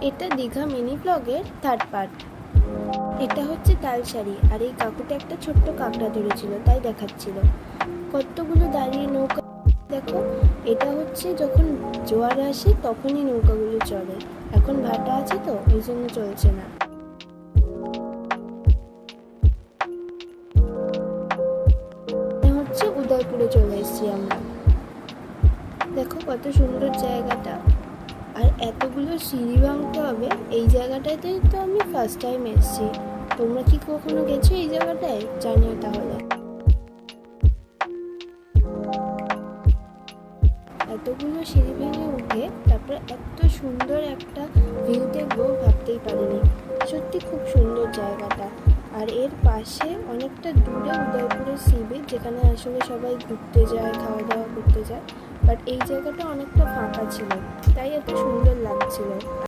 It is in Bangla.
এটা দীঘা মিনি ব্লগের থার্ড পার্ট। এটা হচ্ছে তালসারি, আর এই কাকুটা একটা ছোট্ট কাঁকড়া ধরেছিল তাই দেখাচ্ছিল। কতগুলো দাঁড়িয়ে নৌকা দেখো। এটা হচ্ছে যখন জোয়ার আসে তখনই নৌকাগুলো চলে, এখন ভাটা আছে তো এই জন্য চলছে না। হচ্ছে উদয়পুরে চলে এসেছি আমরা। দেখো কত সুন্দর জায়গাটা, আর এতগুলো সিঁড়ি ভাঙতে হবে। এই জায়গাটাতে তো আমি ফার্স্ট টাইম এসেছি। তোমরা কি কখনো গেছো এই জায়গাটায়? জানিও তাহলে। এতগুলো সিঁড়ি ভেঙে উঠে তারপরে এত সুন্দর একটা ভিউ দেখবো ভাবতেই পারিনি। সত্যি খুব সুন্দর জায়গাটা। আর এর পাশে অনেকটা দূরে উদয়পুরের সি বিচ, যেখানে আসলে সবাই ঘুরতে যায়, খাওয়া দাওয়া করতে যায়। বাট এই জায়গাটা অনেকটা ফাঁকা ছিল, তাই এত সুন্দর লাগছিল।